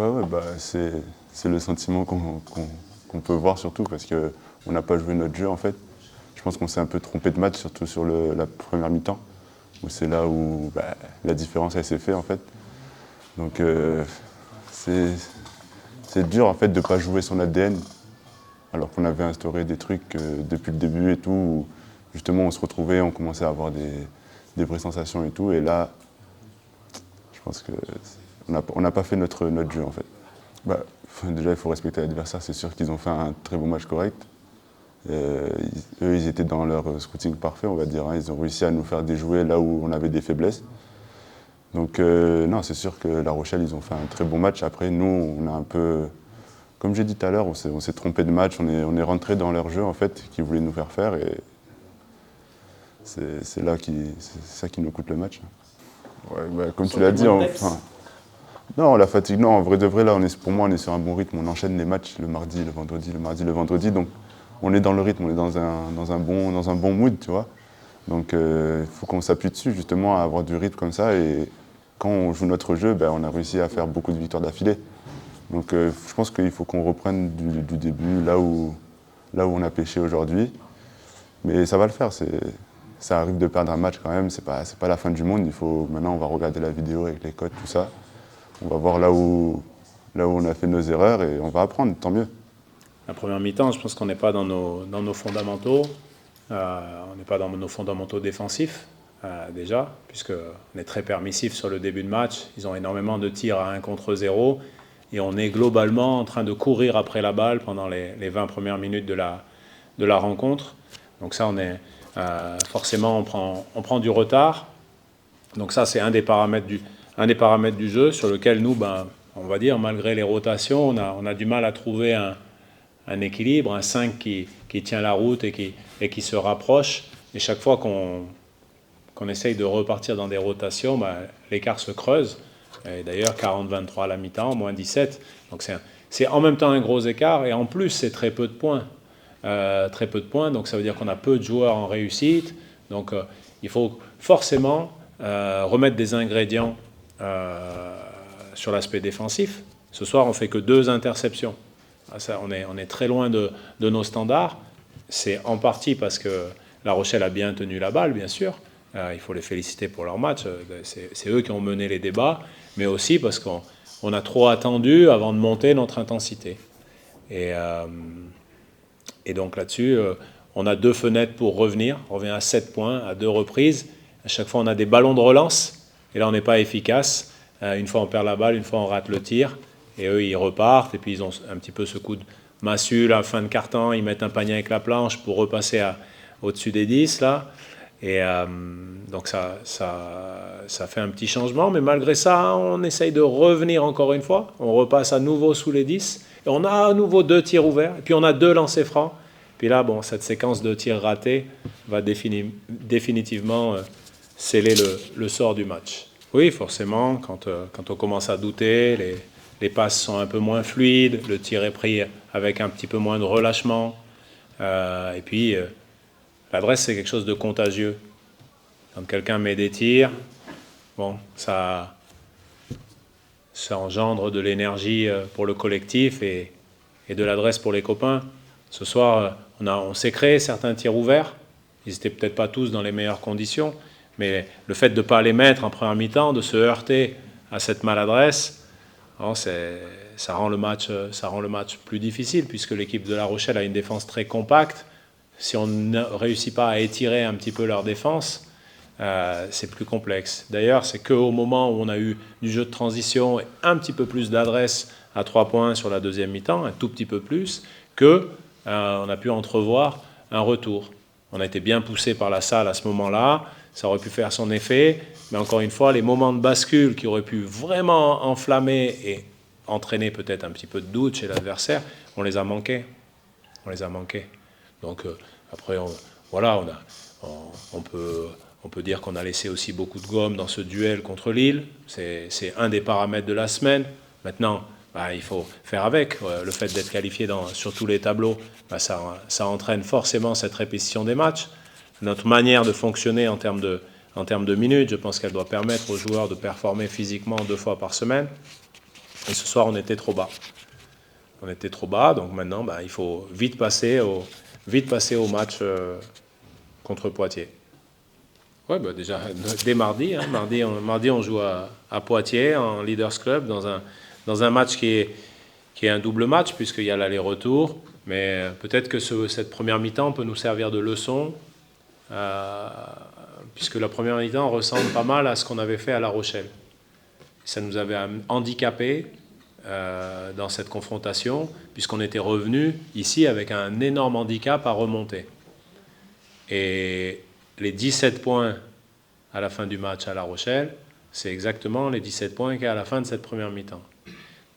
Ouais, bah, c'est le sentiment qu'on peut voir surtout parce qu'on n'a pas joué notre jeu en fait. Je pense qu'on s'est un peu trompé de match, surtout sur la première mi-temps, où c'est là où bah, la différence elle s'est faite en fait. Donc c'est dur en fait de ne pas jouer son ADN, alors qu'on avait instauré des trucs depuis le début et tout, où justement on se retrouvait, on commençait à avoir des vraies sensations et tout, et là, je pense qu'on n'a pas fait notre jeu en fait. Bah, déjà, il faut respecter l'adversaire, c'est sûr qu'ils ont fait un très bon match correct. Eux, ils étaient dans leur scouting parfait, on va dire. Hein. Ils ont réussi à nous faire déjouer là où on avait des faiblesses. Donc, non, c'est sûr que La Rochelle, ils ont fait un très bon match. Après, nous, on a un peu, comme j'ai dit tout à l'heure, on s'est trompé de match. On est rentré dans leur jeu, en fait, qu'ils voulaient nous faire faire. Et c'est ça qui nous coûte le match. Ouais, bah, comme tu l'as dit, non, la fatigue, non, en vrai de vrai, là, pour moi, on est sur un bon rythme. On enchaîne les matchs le mardi, le vendredi, le mardi, le vendredi. Donc, on est dans le rythme, on est dans un bon mood, tu vois. Donc, il faut qu'on s'appuie dessus, justement, à avoir du rythme comme ça. Et quand on joue notre jeu, ben, on a réussi à faire beaucoup de victoires d'affilée. Donc, je pense qu'il faut qu'on reprenne du début, là où on a pêché aujourd'hui. Mais ça va le faire. Ça arrive de perdre un match quand même. C'est pas la fin du monde. Maintenant, on va regarder la vidéo avec les coachs, tout ça. On va voir là où on a fait nos erreurs et on va apprendre, tant mieux. La première mi-temps, je pense qu'on n'est pas dans nos fondamentaux. On n'est pas dans nos fondamentaux défensifs, déjà, puisqu'on est très permissif sur le début de match. Ils ont énormément de tirs à 1 contre 0. Et on est globalement en train de courir après la balle pendant les 20 premières minutes de la rencontre. Donc ça, forcément, on prend du retard. Donc ça, c'est un des paramètres du jeu sur lequel nous, on va dire, malgré les rotations, on a du mal à trouver un équilibre, un 5 qui tient la route et qui se rapproche. Et chaque fois qu'on essaye de repartir dans des rotations, l'écart se creuse. Et d'ailleurs, 40-23 à la mi-temps, moins 17. Donc c'est en même temps un gros écart et en plus, c'est très peu de points. Très peu de points, donc ça veut dire qu'on a peu de joueurs en réussite. Donc il faut forcément remettre des ingrédients sur l'aspect défensif. Ce soir, on fait que 2 interceptions. On est très loin de nos standards. C'est en partie parce que La Rochelle a bien tenu la balle, bien sûr. Il faut les féliciter pour leur match. C'est eux qui ont mené les débats, mais aussi parce qu'on a trop attendu avant de monter notre intensité. Et donc là-dessus, on a 2 fenêtres pour revenir. On revient à 7 points, à 2 reprises. À chaque fois, on a des ballons de relance. Et là, on n'est pas efficace. Une fois, on perd la balle. Une fois, on rate le tir. Et eux, ils repartent. Et puis, ils ont un petit peu ce coup de massue, la fin de quart-temps. Ils mettent un panier avec la planche pour repasser au-dessus des 10, là. Et donc, ça fait un petit changement. Mais malgré ça, on essaye de revenir encore une fois. On repasse à nouveau sous les 10. Et on a à nouveau 2 tirs ouverts. Et puis, on a 2 lancers francs. Puis là, cette séquence de tirs ratés va définitivement sceller le sort du match. Oui, forcément, quand on commence à douter, les passes sont un peu moins fluides, le tir est pris avec un petit peu moins de relâchement. Et puis, l'adresse, c'est quelque chose de contagieux. Quand quelqu'un met des tirs, ça engendre de l'énergie pour le collectif et de l'adresse pour les copains. Ce soir, on s'est créé certains tirs ouverts. Ils n'étaient peut-être pas tous dans les meilleures conditions, mais le fait de ne pas les mettre en première mi-temps, de se heurter à cette maladresse, ça rend le match plus difficile, puisque l'équipe de La Rochelle a une défense très compacte. Si on ne réussit pas à étirer un petit peu leur défense, c'est plus complexe. D'ailleurs, c'est qu'au moment où on a eu du jeu de transition et un petit peu plus d'adresse à 3 points sur la deuxième mi-temps, un tout petit peu plus, qu'on a pu entrevoir un retour. On a été bien poussé par la salle à ce moment-là, ça aurait pu faire son effet, mais encore une fois, les moments de bascule qui auraient pu vraiment enflammer et entraîner peut-être un petit peu de doute chez l'adversaire, on les a manqués. Donc après, on peut dire qu'on a laissé aussi beaucoup de gomme dans ce duel contre Lille. C'est un des paramètres de la semaine. Maintenant, il faut faire avec. Le fait d'être qualifié sur tous les tableaux, ça entraîne forcément cette répétition des matchs. Notre manière de fonctionner en termes de minutes, je pense qu'elle doit permettre aux joueurs de performer physiquement 2 fois par semaine. Et ce soir, on était trop bas. On était trop bas, donc maintenant, il faut vite passer au match contre Poitiers. Oui, déjà, dès mardi. Mardi, on joue à Poitiers, en Leaders Club, dans un match qui est un double match, puisqu'il y a l'aller-retour. Mais peut-être que cette première mi-temps peut nous servir de leçon, puisque la première mi-temps ressemble pas mal à ce qu'on avait fait à La Rochelle. Ça nous avait handicapé dans cette confrontation, puisqu'on était revenu ici avec un énorme handicap à remonter. Et les 17 points à la fin du match à La Rochelle, c'est exactement les 17 points qu'il y a à la fin de cette première mi-temps.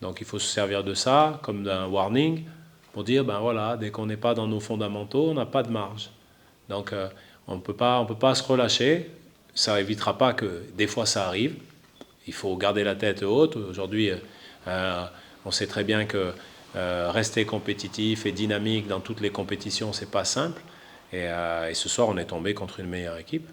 Donc il faut se servir de ça comme d'un warning pour dire, voilà, dès qu'on n'est pas dans nos fondamentaux, on n'a pas de marge. Donc on ne peut pas se relâcher. Ça évitera pas que des fois ça arrive. Il faut garder la tête haute. Aujourd'hui, on sait très bien que rester compétitif et dynamique dans toutes les compétitions, c'est pas simple. Et ce soir, on est tombé contre une meilleure équipe.